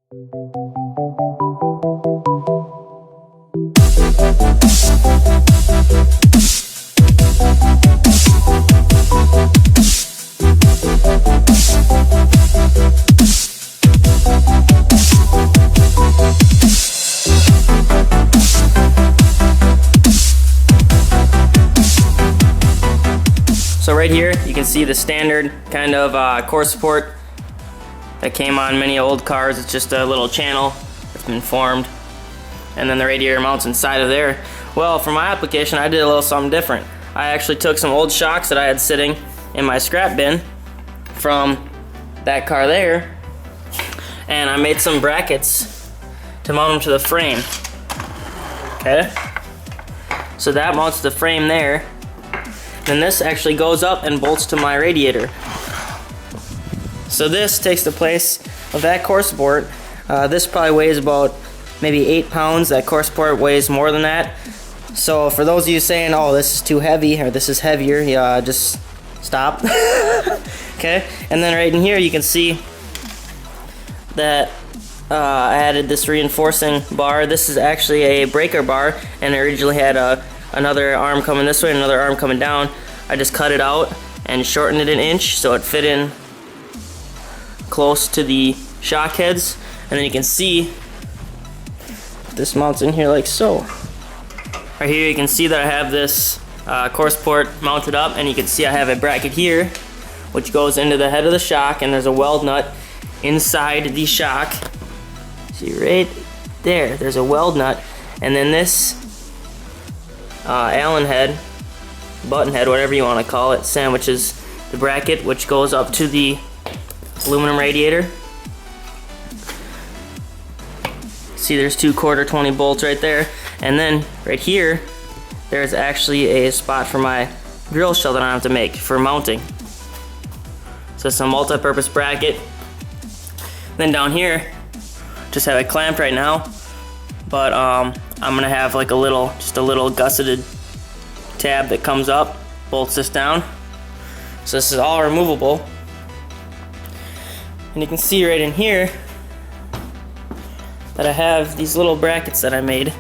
So right here you can see the standard kind of core support that came on many old cars. It's just a little channel that's been formed, and then the radiator mounts inside of there. Well, for my application I did a little something different. I actually took some old shocks that I had sitting in my scrap bin from that car there, and I made some brackets to mount them to the frame. Okay, so that mounts the frame there. Then this actually goes up and bolts to my radiator. So this takes the place of that core support. This probably weighs about maybe 8 pounds. That core support weighs more than that. So for those of you saying, oh, this is too heavy or this is heavier, yeah, just stop. Okay, and then right in here you can see that I added this reinforcing bar. This is actually a breaker bar, and it originally had another arm coming this way and another arm coming down. I just cut it out and shortened it an inch so it fit in close to the shock heads, and then you can see this mounts in here like so. Right here you can see that I have this core support mounted up, and you can see I have a bracket here which goes into the head of the shock, and there's a weld nut inside the shock. See right there, there's a weld nut, and then this Allen head, button head, whatever you want to call it, sandwiches the bracket which goes up to the aluminum radiator. See, there's 2 1/4 bolts right there, and then right here there's actually a spot for my grill shell that I have to make for mounting. So it's a multi-purpose bracket. Then down here just have it clamped right now, but I'm gonna have like just a little gusseted tab that comes up, bolts this down. So this is all removable. And you can see right in here that I have these little brackets that I made,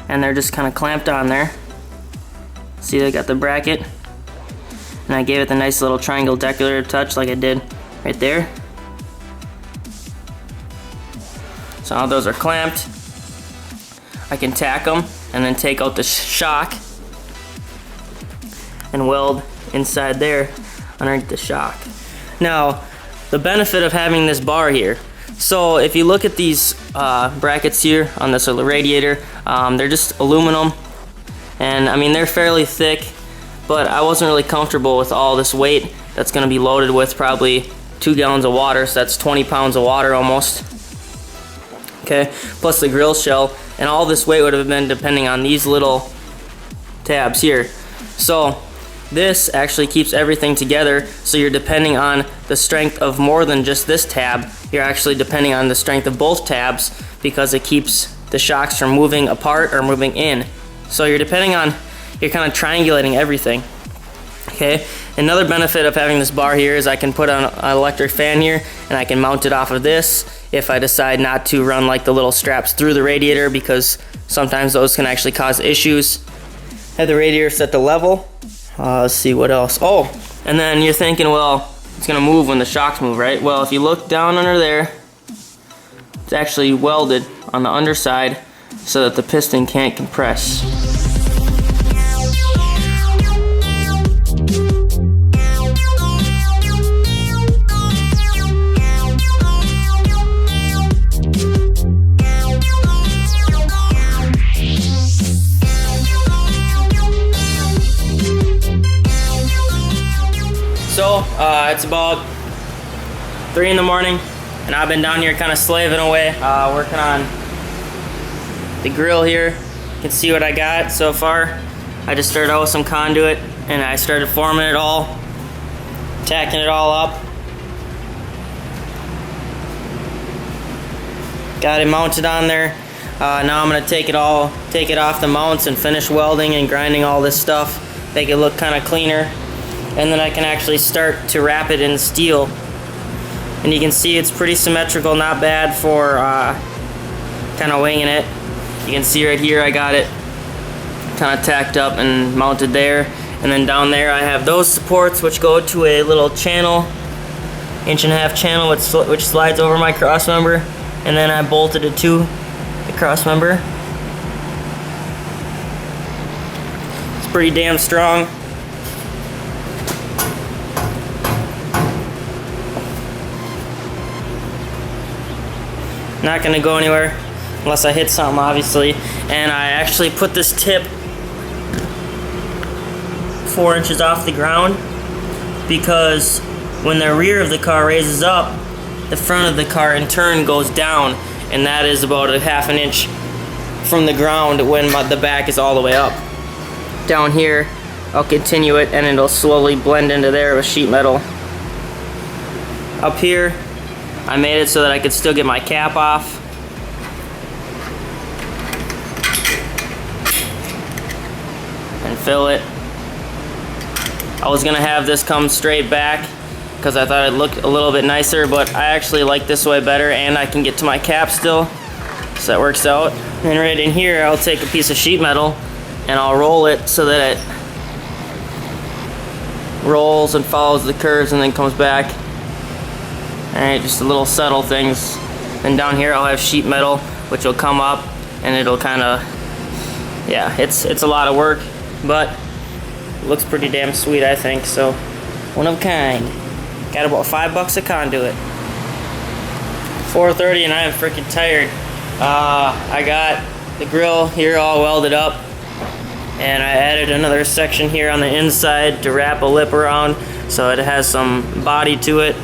and they're just kind of clamped on there. See, I got the bracket, and I gave it the nice little triangle decorative touch like I did right there. So now those are clamped. I can tack them and then take out the shock and weld inside there underneath the shock. Now, the benefit of having this bar here. So if you look at these brackets here on this radiator, they're just aluminum, and I mean they're fairly thick, but I wasn't really comfortable with all this weight that's going to be loaded with probably 2 gallons of water, so that's 20 pounds of water almost. Okay, plus the grill shell, and all this weight would have been depending on these little tabs here. So this actually keeps everything together, so you're depending on the strength of more than just this tab. You're actually depending on the strength of both tabs, because it keeps the shocks from moving apart or moving in. So you're kind of triangulating everything. Okay, another benefit of having this bar here is I can put on an electric fan here, and I can mount it off of this if I decide not to run like the little straps through the radiator, because sometimes those can actually cause issues. Have the radiator set to level. Let's see what else. Oh, and then you're thinking, well, it's gonna move when the shocks move, right? Well, if you look down under there, it's actually welded on the underside so that the piston can't compress. So it's about 3 in the morning, and I've been down here kind of slaving away, working on the grill here. You can see what I got so far. I just started out with some conduit, and I started forming it all, tacking it all up. Got it mounted on there. Now I'm gonna take it off the mounts and finish welding and grinding all this stuff, make it look kind of cleaner. And then I can actually start to wrap it in steel. And you can see it's pretty symmetrical, not bad for kind of winging it. You can see right here I got it kind of tacked up and mounted there. And then down there I have those supports which go to a little channel, 1.5-inch channel which slides over my cross member. And then I bolted it to the cross member. It's pretty damn strong. Not gonna go anywhere unless I hit something, obviously. And I actually put this tip 4 inches off the ground because when the rear of the car raises up, the front of the car in turn goes down, and that is about a 1/2 inch from the ground when the back is all the way up. Down here, I'll continue it and it'll slowly blend into there with sheet metal. Up here, I made it so that I could still get my cap off. And fill it. I was gonna have this come straight back because I thought it looked a little bit nicer, but I actually like this way better and I can get to my cap still, so that works out. And right in here, I'll take a piece of sheet metal and I'll roll it so that it rolls and follows the curves and then comes back. Alright, just the little subtle things. Then down here I'll have sheet metal which will come up and it'll kind of, yeah, it's a lot of work, but it looks pretty damn sweet, I think. So, one of a kind. Got about $5 a conduit. 4:30 and I am freaking tired. I got the grill here all welded up, and I added another section here on the inside to wrap a lip around so it has some body to it.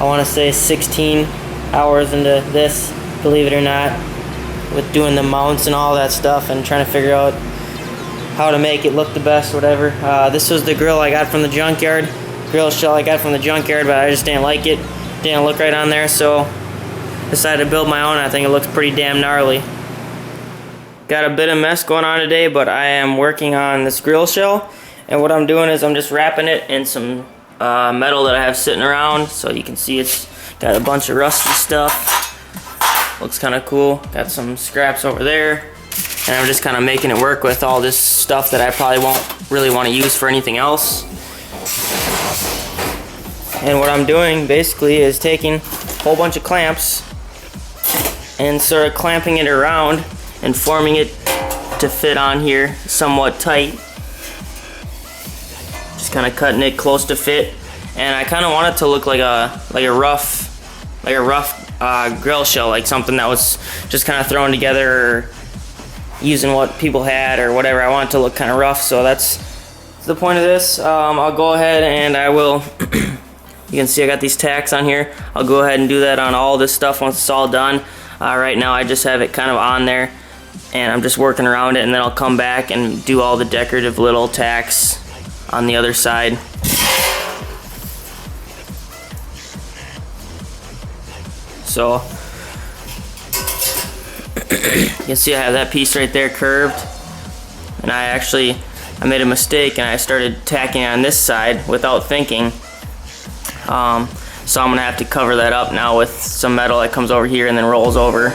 I want to say 16 hours into this, believe it or not, with doing the mounts and all that stuff and trying to figure out how to make it look the best, whatever. This was the grill I got from the junkyard. Grill shell I got from the junkyard, but I just didn't like it. Didn't look right on there, so decided to build my own. I think it looks pretty damn gnarly. Got a bit of mess going on today, but I am working on this grill shell, and what I'm doing is I'm just wrapping it in some metal that I have sitting around, so you can see it's got a bunch of rusty stuff. Looks kind of cool. Got some scraps over there, and I'm just kind of making it work with all this stuff that I probably won't really want to use for anything else. And what I'm doing basically is taking a whole bunch of clamps and sort of clamping it around and forming it to fit on here somewhat tight. Just kind of cutting it close to fit, and I kind of want it to look like a rough grill shell, like something that was just kind of thrown together or using what people had or whatever. I want it to look kind of rough, so that's the point of this. I'll go ahead and I will. You can see I got these tacks on here. I'll go ahead and do that on all this stuff once it's all done. Right now I just have it kind of on there and I'm just working around it, and then I'll come back and do all the decorative little tacks on the other side. So you can see I have that piece right there curved, and I made a mistake and I started tacking on this side without thinking. So I'm gonna have to cover that up now with some metal that comes over here and then rolls over.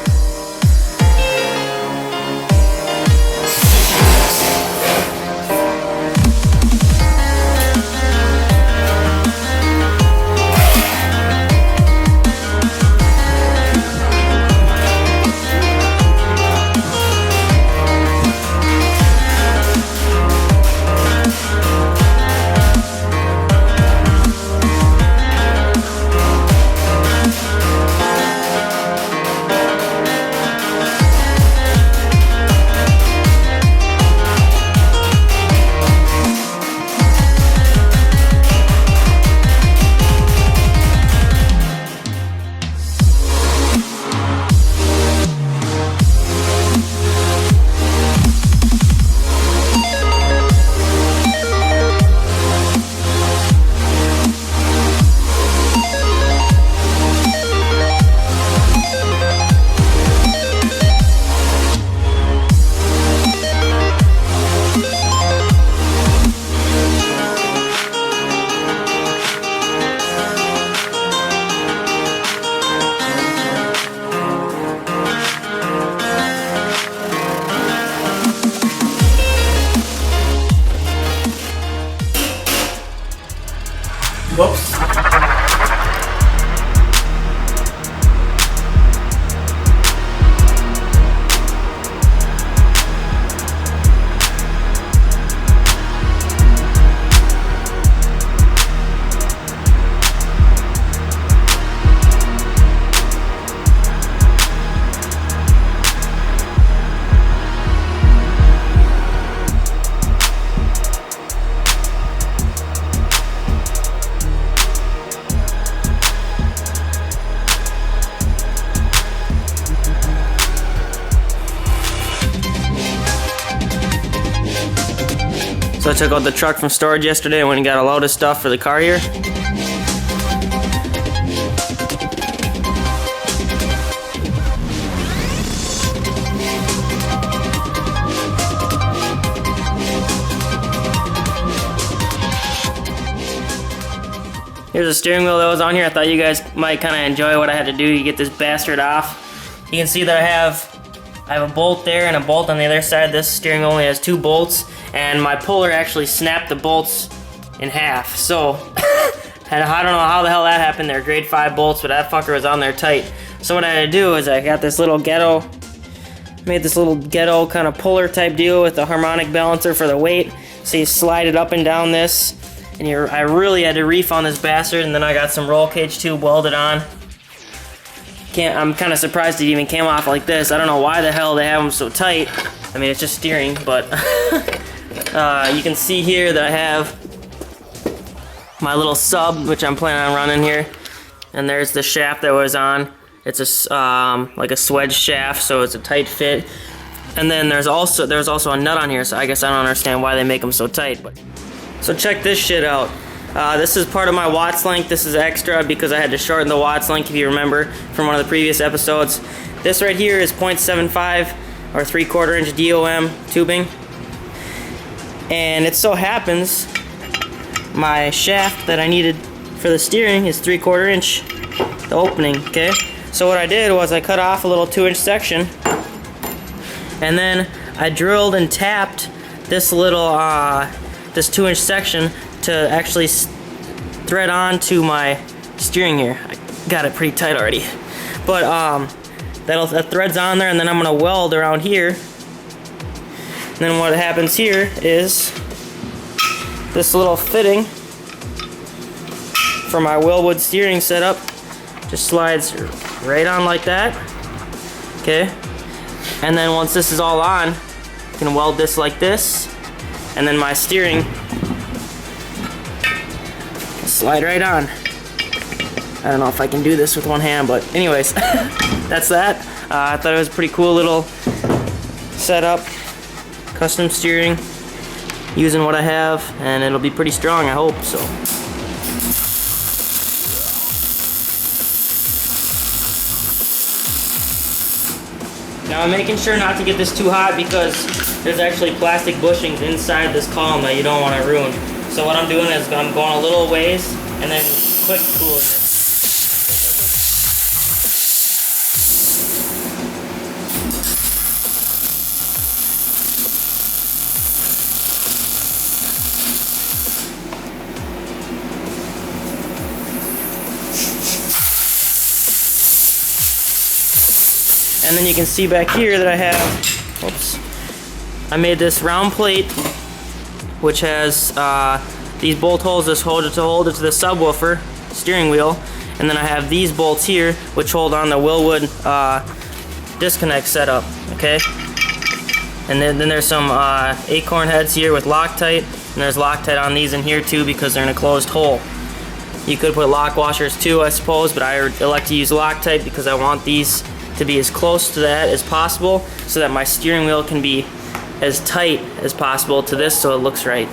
So I took out the truck from storage yesterday and went and got a load of stuff for the car here. Here's a steering wheel that was on here. I thought you guys might kind of enjoy what I had to do to get this bastard off. You can see that I have a bolt there and a bolt on the other side. This steering wheel only has 2 bolts, and my puller actually snapped the bolts in half. So, and I don't know how the hell that happened. They're grade 5 bolts, but that fucker was on there tight. So what I had to do is I got this little ghetto, made this little ghetto kind of puller type deal with a harmonic balancer for the weight. So you slide it up and down this. And I really had to reef on this bastard, and then I got some roll cage tube welded on. I'm kind of surprised it even came off like this. I don't know why the hell they have them so tight. I mean, it's just steering, but you can see here that I have my little sub, which I'm planning on running here. And there's the shaft that was on. It's a like a swedge shaft, so it's a tight fit. And then there's also a nut on here, so I guess I don't understand why they make them so tight. So check this shit out. This is part of my Watts link. This is extra because I had to shorten the Watts link, if you remember from one of the previous episodes. This right here is 0.75 or 3/4 inch DOM tubing. And it so happens my shaft that I needed for the steering is 3/4 inch, the opening, okay? So what I did was I cut off a little 2-inch section, and then I drilled and tapped this little this 2-inch section to actually thread on to my steering here. I got it pretty tight already, but that threads on there, and then I'm gonna weld around here. And then what happens here is this little fitting for my Willwood steering setup just slides right on like that, okay? And then once this is all on, you can weld this like this, and then my steering can slide right on. I don't know if I can do this with one hand, but anyways, that's that. I thought it was a pretty cool little setup, custom steering, using what I have, and it'll be pretty strong, I hope so. Now I'm making sure not to get this too hot because there's actually plastic bushings inside this column that you don't want to ruin. So what I'm doing is I'm going a little ways and then quick cooling it. And then you can see back here that I have, oops, I made this round plate which has these bolt holes to hold it to the subwoofer steering wheel, and then I have these bolts here which hold on the Willwood disconnect setup, okay? And then there's some acorn heads here with Loctite, and there's Loctite on these in here too because they're in a closed hole. You could put lock washers too, I suppose, but I like to use Loctite because I want these to be as close to that as possible so that my steering wheel can be as tight as possible to this so it looks right.